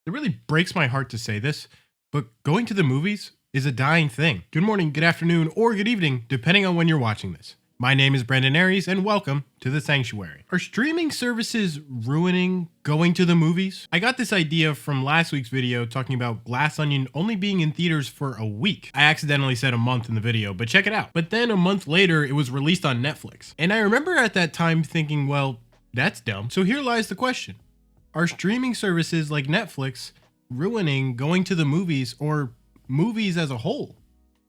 It really breaks my heart to say this, but going to the movies is a dying thing. Good morning, good afternoon, or good evening, depending on when you're watching this. My name is Brandon Aries, and welcome to The Sanctuary. Are streaming services ruining going to the movies? I got this idea from last week's video talking about Glass Onion only being in theaters for a week. I accidentally said a month in the video, but check it out. But then a month later, it was released on Netflix. And I remember at that time thinking, well, that's dumb. So here lies the question. Are streaming services like Netflix ruining going to the movies or movies as a whole?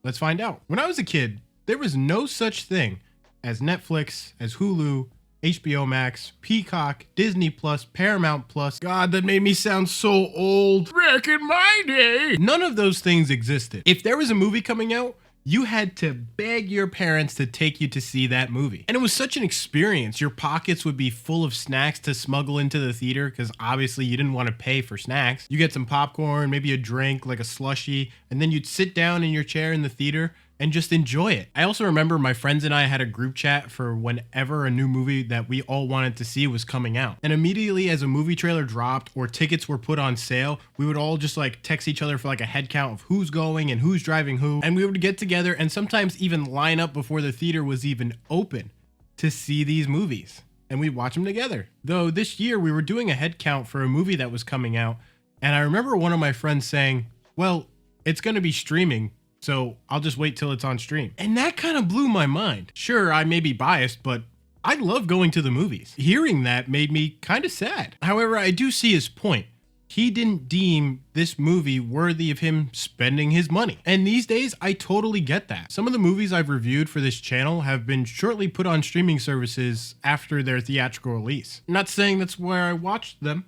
Let's find out. When I was a kid, there was no such thing as Netflix, as Hulu, HBO Max, Peacock, Disney Plus, Paramount Plus. God, that made me sound so old. Back in my day, none of those things existed. If there was a movie coming out, you had to beg your parents to take you to see that movie. And it was such an experience. Your pockets would be full of snacks to smuggle into the theater because obviously you didn't want to pay for snacks. You get some popcorn, maybe a drink like a slushie, and then you'd sit down in your chair in the theater and just enjoy it. I also remember my friends and I had a group chat for whenever a new movie that we all wanted to see was coming out. And immediately as a movie trailer dropped or tickets were put on sale, we would all just like text each other for like a head count of who's going and who's driving who. And we would get together and sometimes even line up before the theater was even open to see these movies. And we'd watch them together. Though this year we were doing a head count for a movie that was coming out. And I remember one of my friends saying, well, it's going to be streaming, so I'll just wait till it's on stream. And that kind of blew my mind. Sure, I may be biased, but I love going to the movies. Hearing that made me kind of sad. However, I do see his point. He didn't deem this movie worthy of him spending his money. And these days, I totally get that. Some of the movies I've reviewed for this channel have been shortly put on streaming services after their theatrical release. I'm not saying that's where I watched them,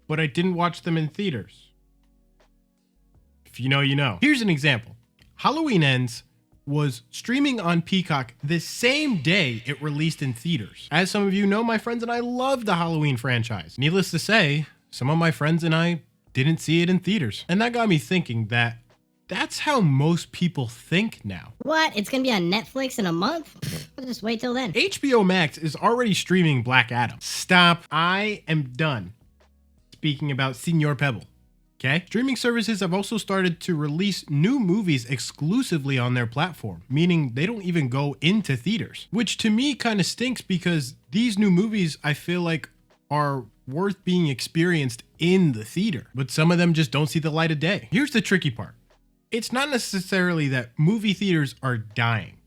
but I didn't watch them in theaters. If you know, you know. Here's an example. Halloween Ends was streaming on Peacock the same day it released in theaters. As some of you know, my friends and I love the Halloween franchise. Needless to say, some of my friends and I didn't see it in theaters. And that got me thinking that that's how most people think now. What? It's gonna be on Netflix in a month? I'll just wait till then. HBO Max is already streaming Black Adam. Stop. I am done speaking about Senor Pebble. Okay. Streaming services have also started to release new movies exclusively on their platform, meaning they don't even go into theaters, which to me kind of stinks because these new movies I feel like are worth being experienced in the theater, but some of them just don't see the light of day. Here's the tricky part. It's not necessarily that movie theaters are dying.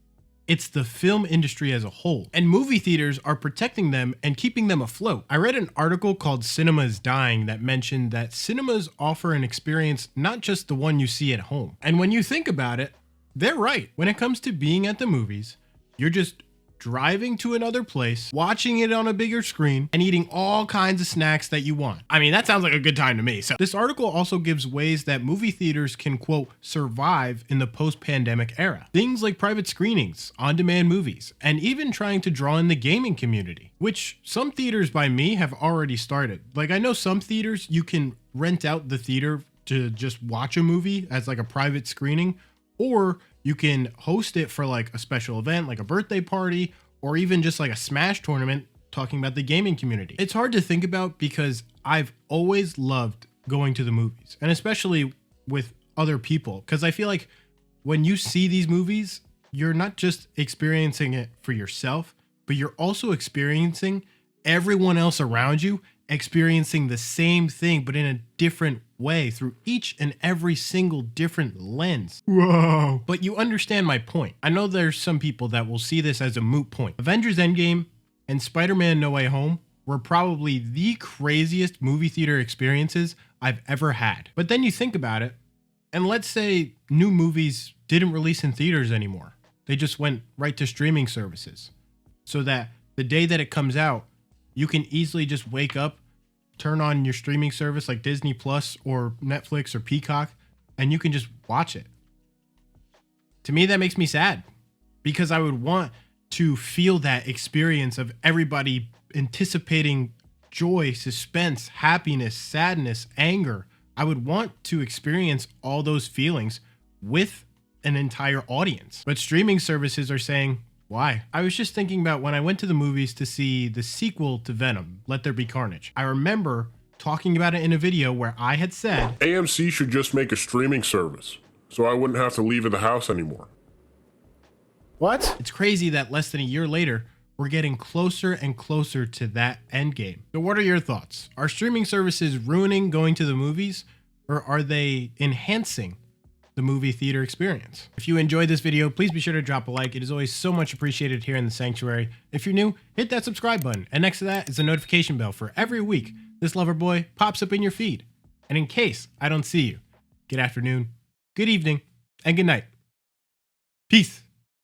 It's the film industry as a whole, and movie theaters are protecting them and keeping them afloat. I read an article called Cinema is Dying that mentioned that cinemas offer an experience not just the one you see at home. And when you think about it, they're right. When it comes to being at the movies, you're just driving to another place, watching it on a bigger screen, and eating all kinds of snacks that you want. I mean, that sounds like a good time to me. So this article also gives ways that movie theaters can, quote, survive in the post-pandemic era. Things like private screenings, on-demand movies, and even trying to draw in the gaming community, which some theaters by me have already started. Like I know some theaters you can rent out the theater to just watch a movie as like a private screening, or you can host it for like a special event, like a birthday party, or even just like a Smash tournament talking about the gaming community. It's hard to think about because I've always loved going to the movies, and especially with other people, because I feel like when you see these movies, you're not just experiencing it for yourself, but you're also experiencing everyone else around you experiencing the same thing, but in a different way through each and every single different lens. Whoa. But you understand my point. I know there's some people that will see this as a moot point. Avengers Endgame and Spider-Man No Way Home were probably the craziest movie theater experiences I've ever had. But then you think about it, and let's say new movies didn't release in theaters anymore. They just went right to streaming services, so that the day that it comes out, you can easily just wake up, turn on your streaming service like Disney Plus or Netflix or Peacock, and you can just watch it. To me, that makes me sad because I would want to feel that experience of everybody anticipating joy, suspense, happiness, sadness, anger. I would want to experience all those feelings with an entire audience. But streaming services are saying, why? I was just thinking about when I went to the movies to see the sequel to Venom, Let There Be Carnage. I remember talking about it in a video where I had said, AMC should just make a streaming service, so I wouldn't have to leave the house anymore. What? it's crazy that less than a year later, we're getting closer and closer to that end game. So what are your thoughts? Are streaming services ruining going to the movies, or are they enhancing the movie theater experience? If you enjoyed this video, please be sure to drop a like. It is always so much appreciated here in the sanctuary. If you're new, hit that subscribe button. And next to that is a notification bell for every week this lover boy pops up in your feed. And in case I don't see you, good afternoon, good evening, and good night. Peace.